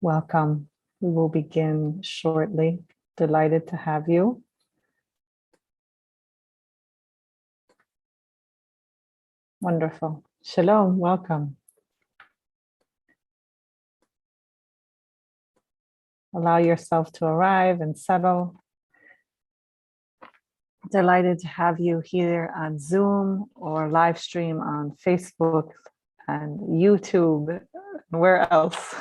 Welcome. We will begin shortly. Delighted to have you. Wonderful. Shalom. Welcome. Allow yourself to arrive and settle. Delighted to have you here on Zoom or live stream on Facebook and YouTube. Where else?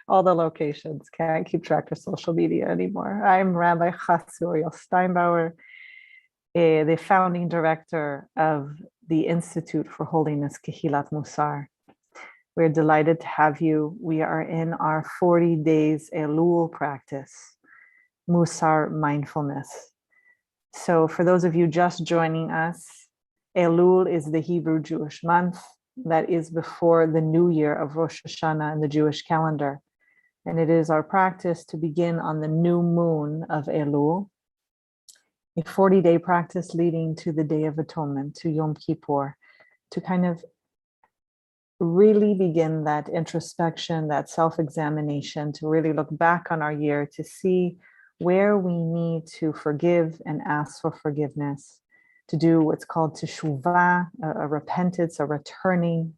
All the locations. Can't keep track of social media anymore. I'm Rabbi Chasya Steinbauer, the founding director of the Institute for Holiness, Kehilat Mussar. We're delighted to have you. We are in our 40 days Elul practice, Mussar Mindfulness. So for those of you just joining us, Elul is the Hebrew Jewish month that is before the new year of Rosh Hashanah in the Jewish calendar. And it is our practice to begin on the new moon of Elul, a 40-day practice leading to the Day of Atonement, to Yom Kippur, to kind of really begin that introspection, that self-examination, to really look back on our year, to see where we need to forgive and ask for forgiveness, to do what's called teshuvah, a repentance, a returning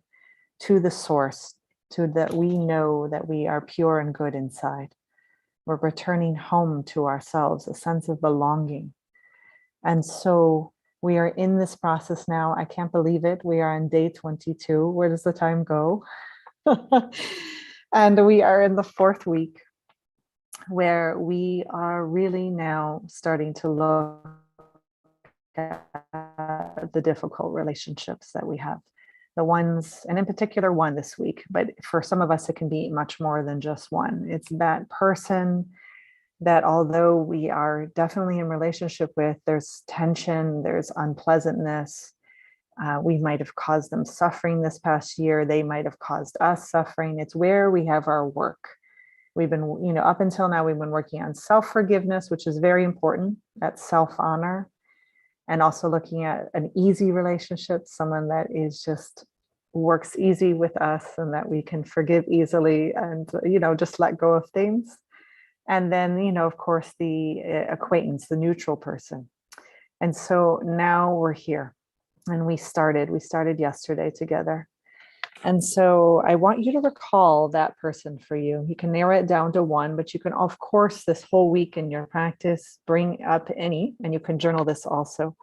to the source, to that we know that we are pure and good inside. We're returning home to ourselves, a sense of belonging. And so we are in this process now. I can't believe it. We are on day 22. Where does the time go? And we are in the 4th week where we are really now starting to look at the difficult relationships that we have. The ones, and in particular one this week, but for some of us, it can be much more than just one. It's that person that although we are definitely in relationship with, there's tension, there's unpleasantness. We might have caused them suffering this past year. They might have caused us suffering. It's where we have our work. We've been, up until now, we've been working on self-forgiveness, which is very important, that self-honor, and also looking at an easy relationship, someone that is just works easy with us and that we can forgive easily and, just let go of things. And then, of course, the acquaintance, the neutral person. And so now we're here and we started yesterday together. And so I want you to recall that person for you. You can narrow it down to one, but you can, of course, this whole week in your practice, bring up any, and you can journal this also.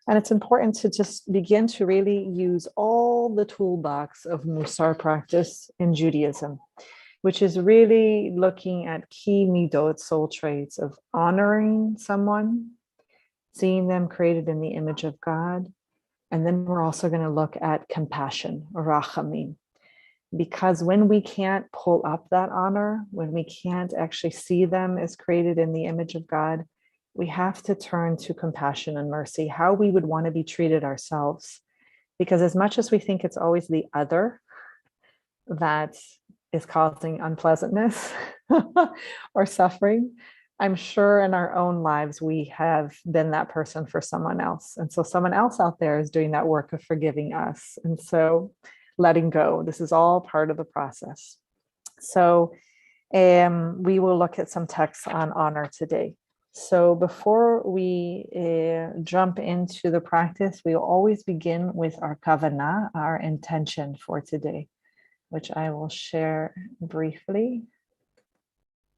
And it's important to just begin to really use all the toolbox of Mussar practice in Judaism, which is really looking at key midot, soul traits of honoring someone, seeing them created in the image of God. And then we're also going to look at compassion, rachamim, because when we can't pull up that honor, when we can't actually see them as created in the image of God, we have to turn to compassion and mercy, how we would want to be treated ourselves. Because as much as we think it's always the other that is causing unpleasantness or suffering, I'm sure in our own lives, we have been that person for someone else. And so someone else out there is doing that work of forgiving us. And so letting go, this is all part of the process. So we will look at some texts on honor today. So before we jump into the practice, we will always begin with our kavanah, our intention for today, which I will share briefly.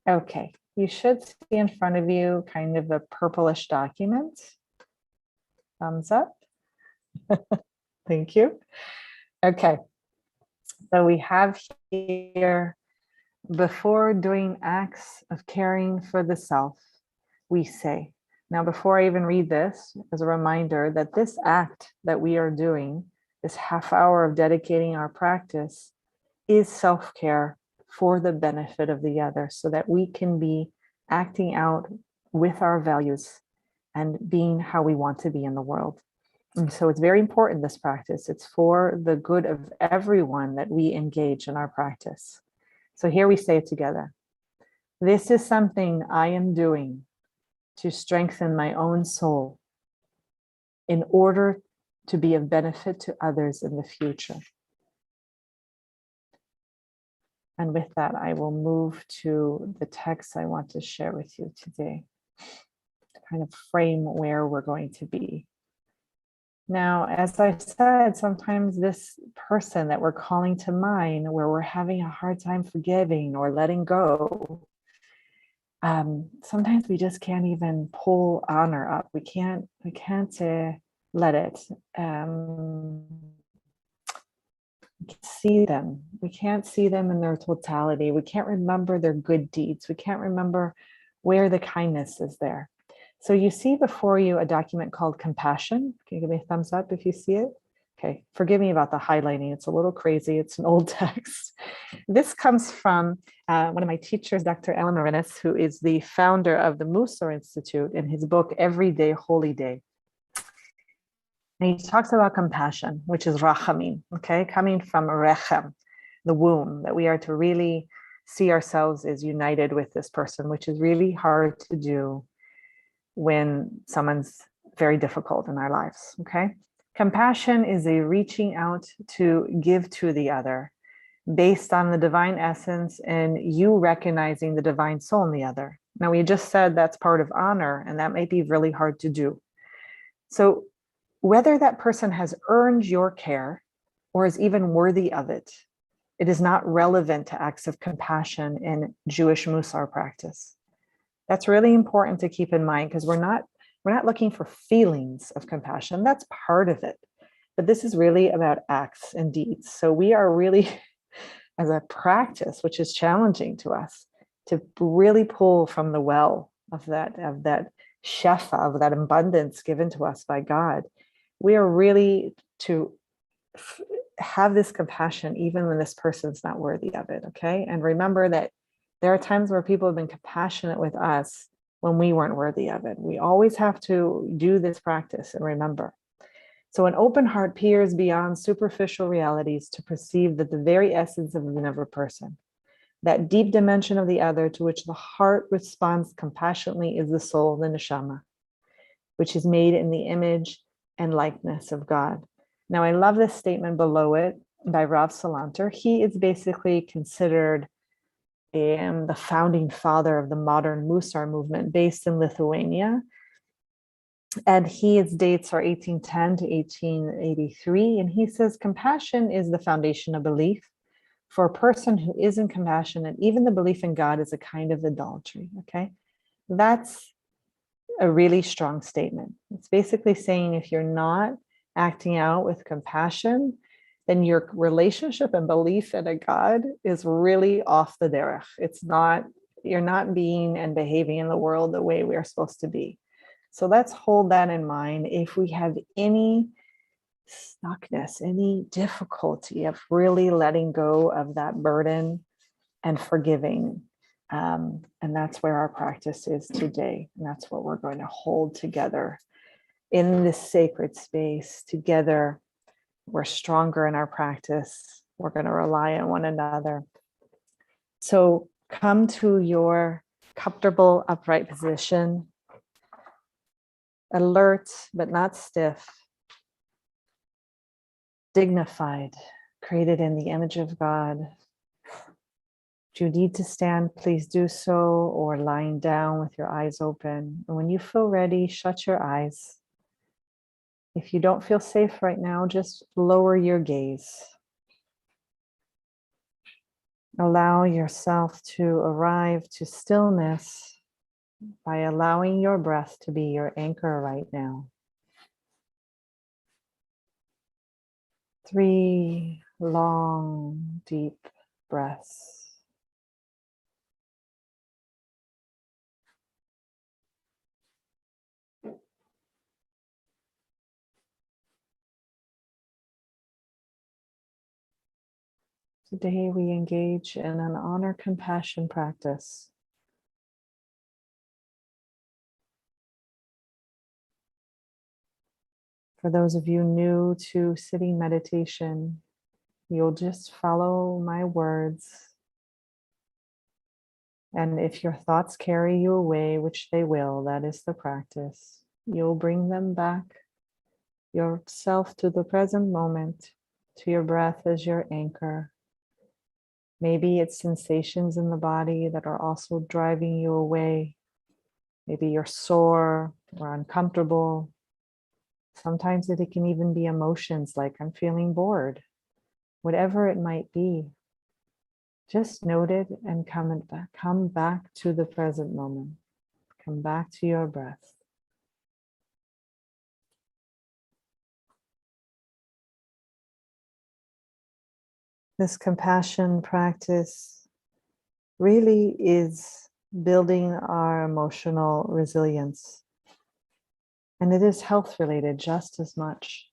Okay, you should see in front of you kind of a purplish document. Thumbs up. Thank you. Okay, so we have here, before doing acts of caring for the self, we say. Now, before I even read this, as a reminder that this act that we are doing, this half hour of dedicating our practice, is self-care for the benefit of the other, so that we can be acting out with our values and being how we want to be in the world. And so it's very important, this practice. It's for the good of everyone that we engage in our practice. So here we say it together. This is something I am doing to strengthen my own soul in order to be of benefit to others in the future. And with that, I will move to the text I want to share with you today, to kind of frame where we're going to be. Now, as I said, sometimes this person that we're calling to mind, where we're having a hard time forgiving or letting go, sometimes we just can't even pull honor up. We can't let it. See them. We can't see them in their totality. We can't remember their good deeds. We can't remember where the kindness is there. So you see before you a document called Compassion. Can you give me a thumbs up if you see it? Okay, forgive me about the highlighting. It's a little crazy. It's an old text. This comes from one of my teachers, Dr. Alan Marinis, who is the founder of the Mussar Institute, in his book, Everyday Holy Day. And he talks about compassion, which is rachamim, okay, coming from rechem, the womb, that we are to really see ourselves as united with this person, which is really hard to do when someone's very difficult in our lives, okay? Compassion is a reaching out to give to the other based on the divine essence and you recognizing the divine soul in the other. Now, we just said that's part of honor, and that may be really hard to do. So whether that person has earned your care or is even worthy of it, it is not relevant to acts of compassion in Jewish Mussar practice. That's really important to keep in mind, because we're not looking for feelings of compassion. That's part of it. But this is really about acts and deeds. So we are really, as a practice, which is challenging to us, to really pull from the well of that shefa, of that abundance given to us by God. We are really to have this compassion even when this person's not worthy of it, okay? And remember that there are times where people have been compassionate with us when we weren't worthy of it. We always have to do this practice and remember. So an open heart peers beyond superficial realities to perceive that the very essence of another person, that deep dimension of the other to which the heart responds compassionately, is the soul, the neshama, which is made in the image and likeness of God. Now, I love this statement below it by Rav Salanter. He is basically considered the founding father of the modern Mussar movement based in Lithuania. And his dates are 1810 to 1883. And he says, compassion is the foundation of belief. For a person who isn't compassionate, even the belief in God is a kind of idolatry, okay? That's a really strong statement. It's basically saying if you're not acting out with compassion, then your relationship and belief in a God is really off the derech. It's not, you're not being and behaving in the world the way we are supposed to be. So let's hold that in mind. If we have any stuckness, any difficulty of really letting go of that burden and forgiving, and that's where our practice is today. And that's what we're going to hold together in this sacred space together. We're stronger in our practice. We're going to rely on one another. So come to your comfortable upright position, alert but not stiff, dignified, created in the image of God. If you need to stand, please do so, or lying down with your eyes open. And when you feel ready, shut your eyes. If you don't feel safe right now, just lower your gaze. Allow yourself to arrive to stillness by allowing your breath to be your anchor right now. 3 long, deep breaths. Today we engage in an honor compassion practice. For those of you new to sitting meditation, you'll just follow my words. And if your thoughts carry you away, which they will, that is the practice, you'll bring them back yourself to the present moment, to your breath as your anchor. Maybe it's sensations in the body that are also driving you away. Maybe you're sore or uncomfortable. Sometimes it can even be emotions like I'm feeling bored. Whatever it might be, just note it and come back to the present moment. Come back to your breath. This compassion practice really is building our emotional resilience. And it is health related just as much.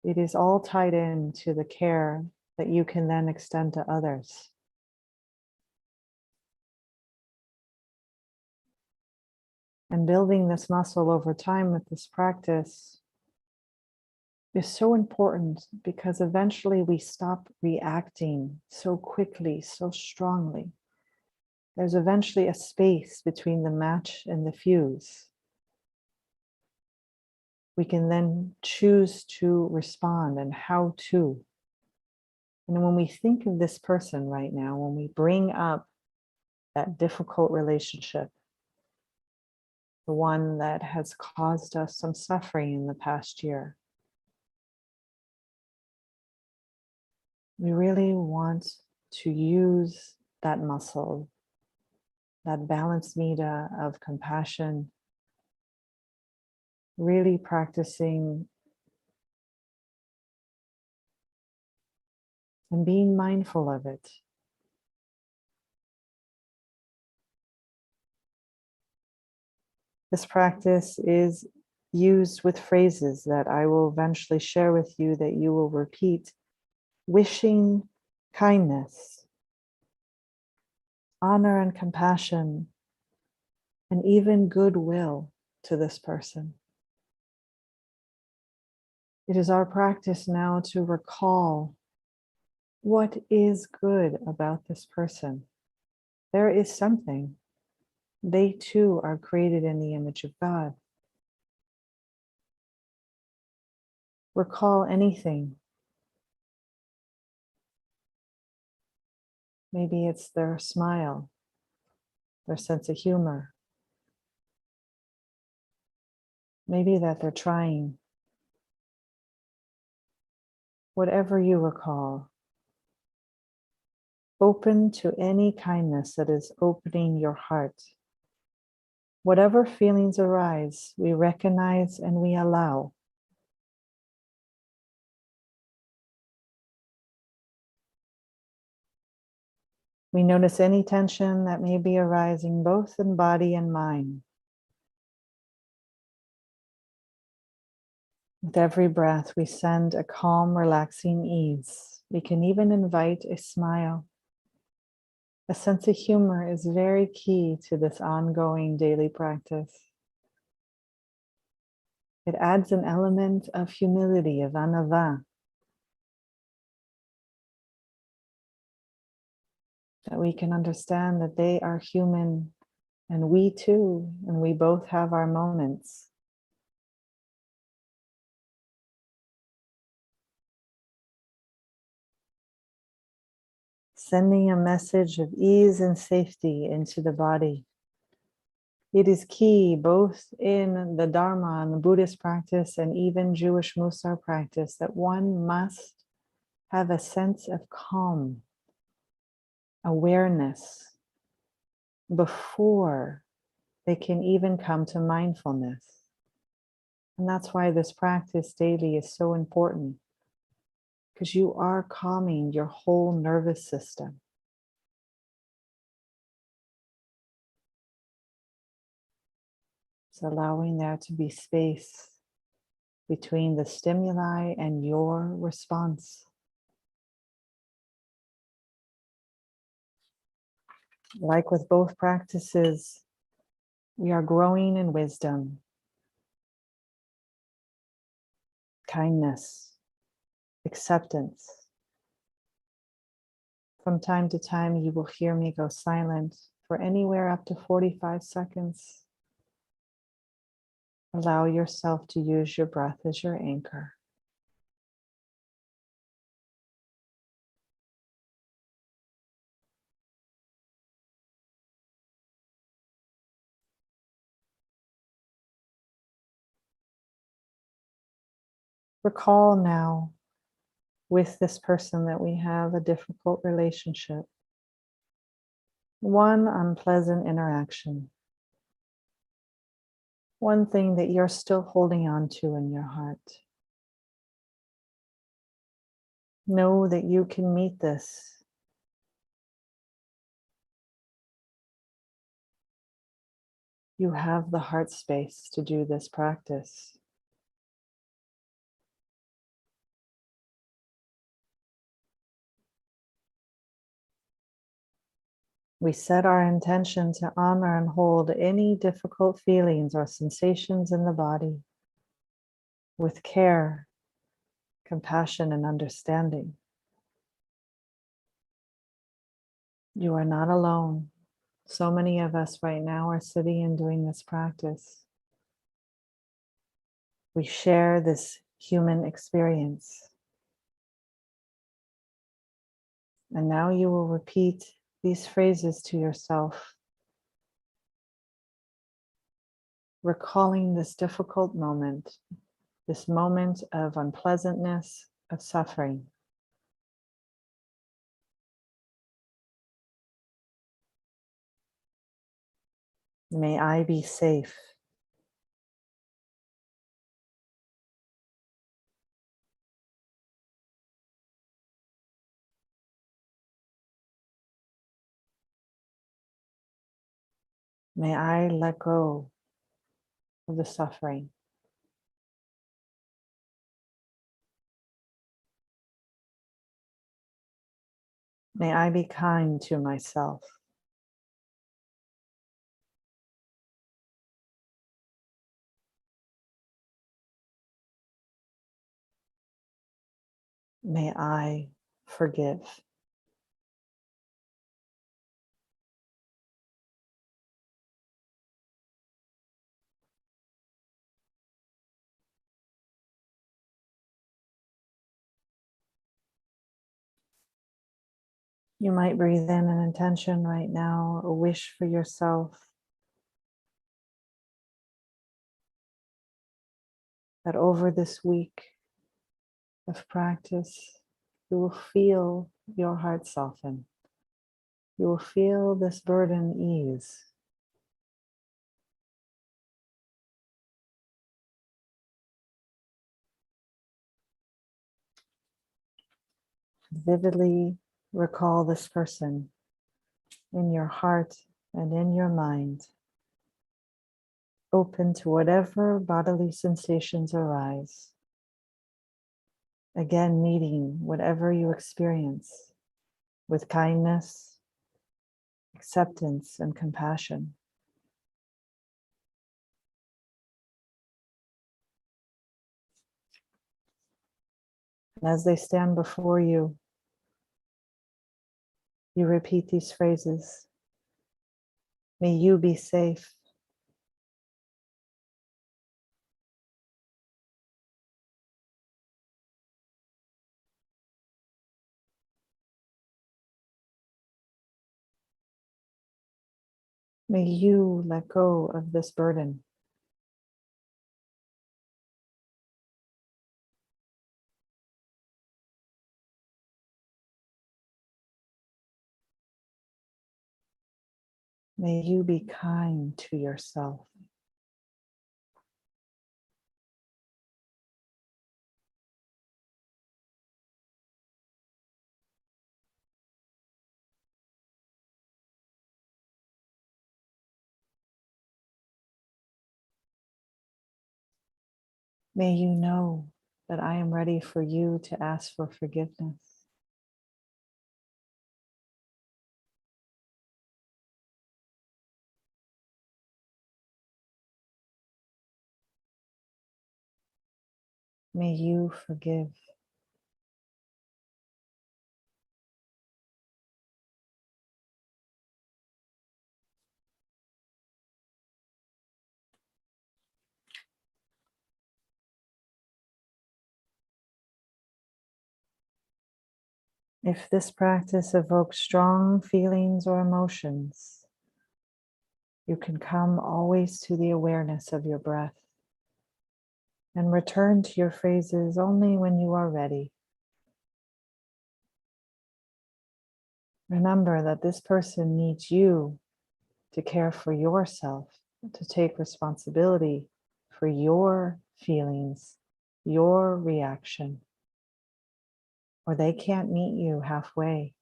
It is all tied into the care that you can then extend to others. And building this muscle over time with this practice is so important because eventually we stop reacting so quickly, so strongly. There's eventually a space between the match and the fuse. We can then choose to respond and how to. And when we think of this person right now, when we bring up that difficult relationship, the one that has caused us some suffering in the past year, we really want to use that muscle, that balanced meter of compassion, really practicing and being mindful of it. This practice is used with phrases that I will eventually share with you that you will repeat, wishing kindness, honor and compassion, and even goodwill to this person. It is our practice now to recall what is good about this person. There is something. They too are created in the image of God. Recall anything. Maybe it's their smile, their sense of humor. Maybe that they're trying. Whatever you recall, open to any kindness that is opening your heart. Whatever feelings arise, we recognize and we allow. We notice any tension that may be arising both in body and mind. With every breath, we send a calm, relaxing ease. We can even invite a smile. A sense of humor is very key to this ongoing daily practice. It adds an element of humility, of anava, that we can understand that they are human and we too, and we both have our moments. Sending a message of ease and safety into the body. It is key both in the Dharma and the Buddhist practice and even Jewish Mussar practice that one must have a sense of calm, awareness before they can even come to mindfulness. And that's why this practice daily is so important, because you are calming your whole nervous system. It's allowing there to be space between the stimuli and your response. Like with both practices, we are growing in wisdom, kindness, acceptance. From time to time, you will hear me go silent for anywhere up to 45 seconds. Allow yourself to use your breath as your anchor. Recall now with this person that we have a difficult relationship, one unpleasant interaction, one thing that you're still holding on to in your heart. Know that you can meet this. You have the heart space to do this practice. We set our intention to honor and hold any difficult feelings or sensations in the body with care, compassion, and understanding. You are not alone. So many of us right now are sitting and doing this practice. We share this human experience. And now you will repeat these phrases to yourself, recalling this difficult moment, this moment of unpleasantness, of suffering. May I be safe. May I let go of the suffering. May I be kind to myself. May I forgive. You might breathe in an intention right now, a wish for yourself, that over this week of practice, you will feel your heart soften. You will feel this burden ease. Vividly recall this person in your heart and in your mind, open to whatever bodily sensations arise. Again, meeting whatever you experience with kindness, acceptance, and compassion. And as they stand before you, you repeat these phrases. May you be safe. May you let go of this burden. May you be kind to yourself. May you know that I am ready for you to ask for forgiveness. May you forgive. If this practice evokes strong feelings or emotions, you can come always to the awareness of your breath. And return to your phrases only when you are ready. Remember that this person needs you to care for yourself, to take responsibility for your feelings, your reaction, or they can't meet you halfway.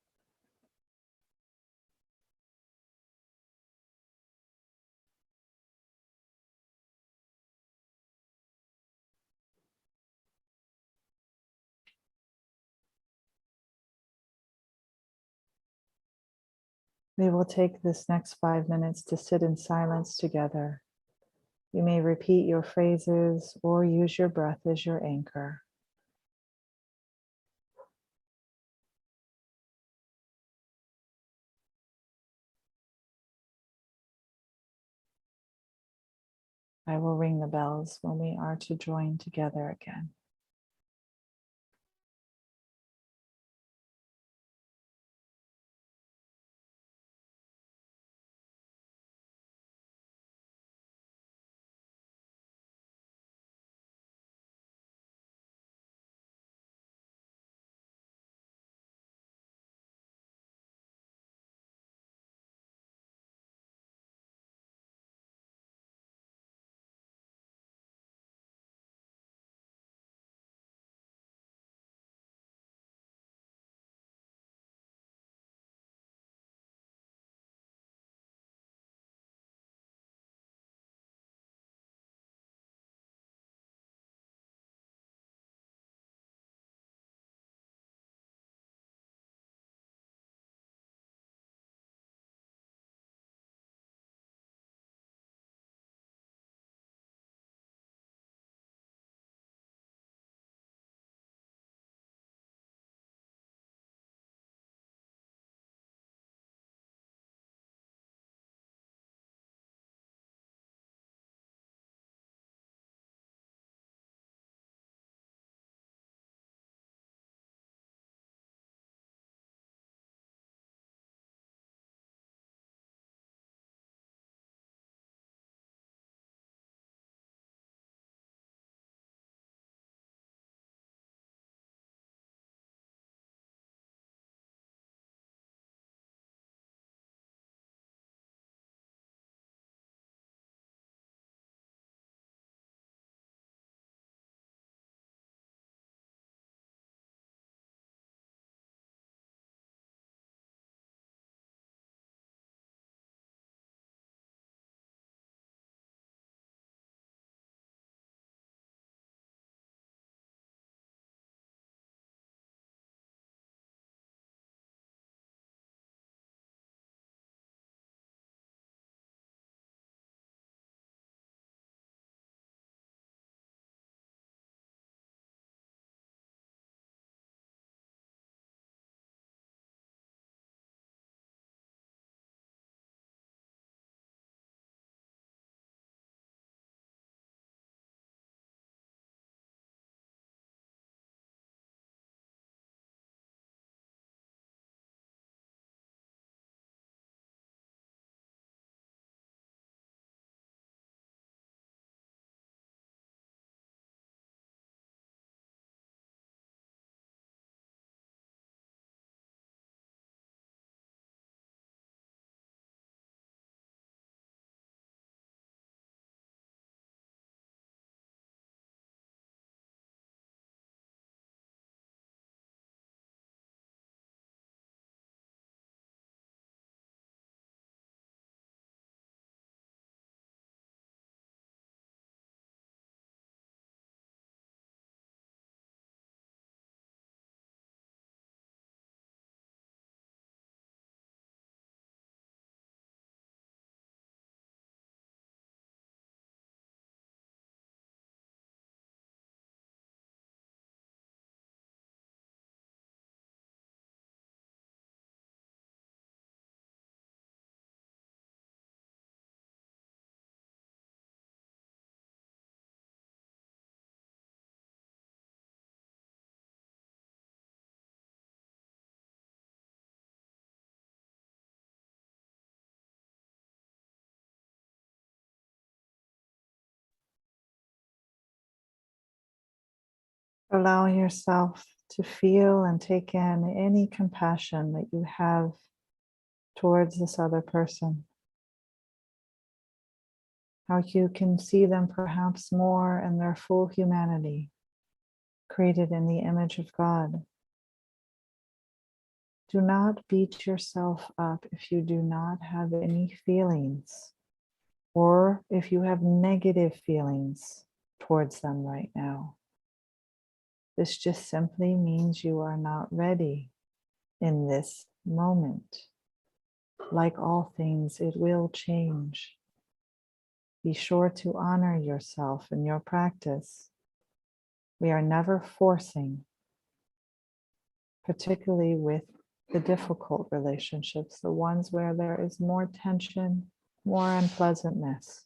We will take this next 5 minutes to sit in silence together. You may repeat your phrases or use your breath as your anchor. I will ring the bells when we are to join together again. Allow yourself to feel and take in any compassion that you have towards this other person. How you can see them perhaps more in their full humanity, created in the image of God. Do not beat yourself up if you do not have any feelings, or if you have negative feelings towards them right now. This just simply means you are not ready in this moment. Like all things, it will change. Be sure to honor yourself in your practice. We are never forcing, particularly with the difficult relationships, the ones where there is more tension, more unpleasantness,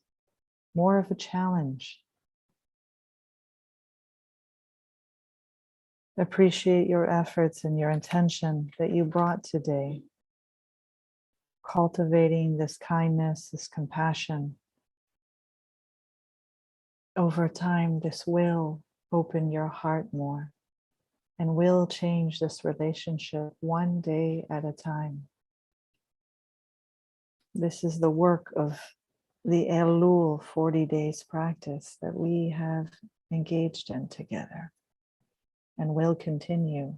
more of a challenge. Appreciate your efforts and your intention that you brought today, cultivating this kindness, this compassion. Over time, this will open your heart more and will change this relationship one day at a time. This is the work of the Elul 40 days practice that we have engaged in together and will continue.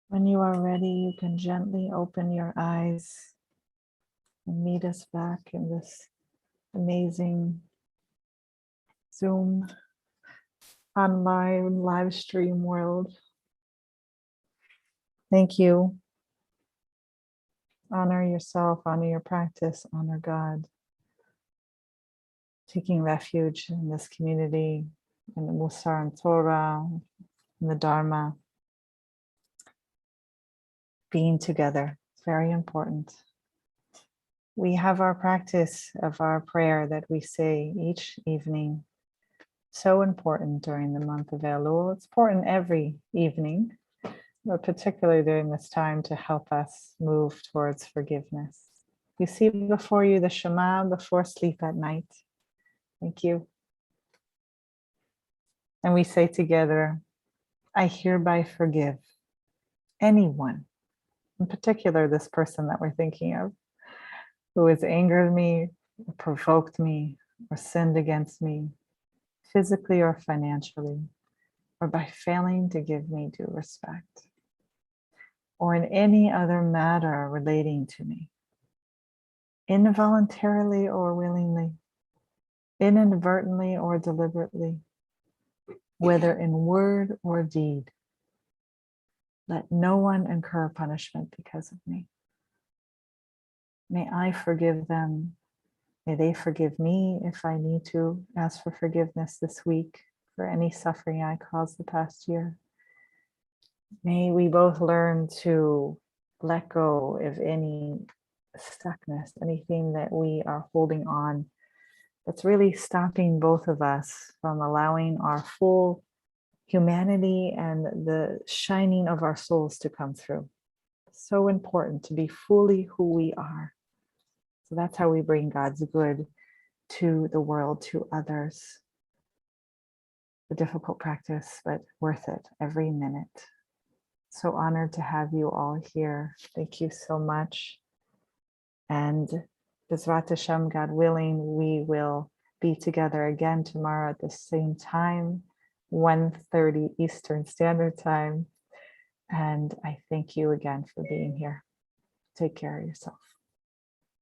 When you are ready, you can gently open your eyes and meet us back in this amazing Zoom online live stream world. Thank you. Honor yourself, honor your practice, honor God. Taking refuge in this community, in the Mussar and Torah, in the Dharma. Being together, it's very important. We have our practice of our prayer that we say each evening. So important during the month of Elul. It's important every evening, but particularly during this time to help us move towards forgiveness. You see before you the Shema before sleep at night. Thank you. And we say together, I hereby forgive anyone, in particular this person that we're thinking of, who has angered me, or provoked me, or sinned against me, physically or financially, or by failing to give me due respect, or in any other matter relating to me, involuntarily or willingly, inadvertently or deliberately, whether in word or deed. Let no one incur punishment because of me. May I forgive them. May they forgive me if I need to ask for forgiveness this week for any suffering I caused the past year. May we both learn to let go of any stuckness, anything that we are holding on that's really stopping both of us from allowing our full humanity and the shining of our souls to come through. So important to be fully who we are. So that's how we bring God's good to the world, to others. A difficult practice, but worth it every minute. So honored to have you all here. Thank you so much. And Bezrat Hashem, God willing, we will be together again tomorrow at the same time, 1:30 Eastern Standard Time. And I thank you again for being here. Take care of yourself.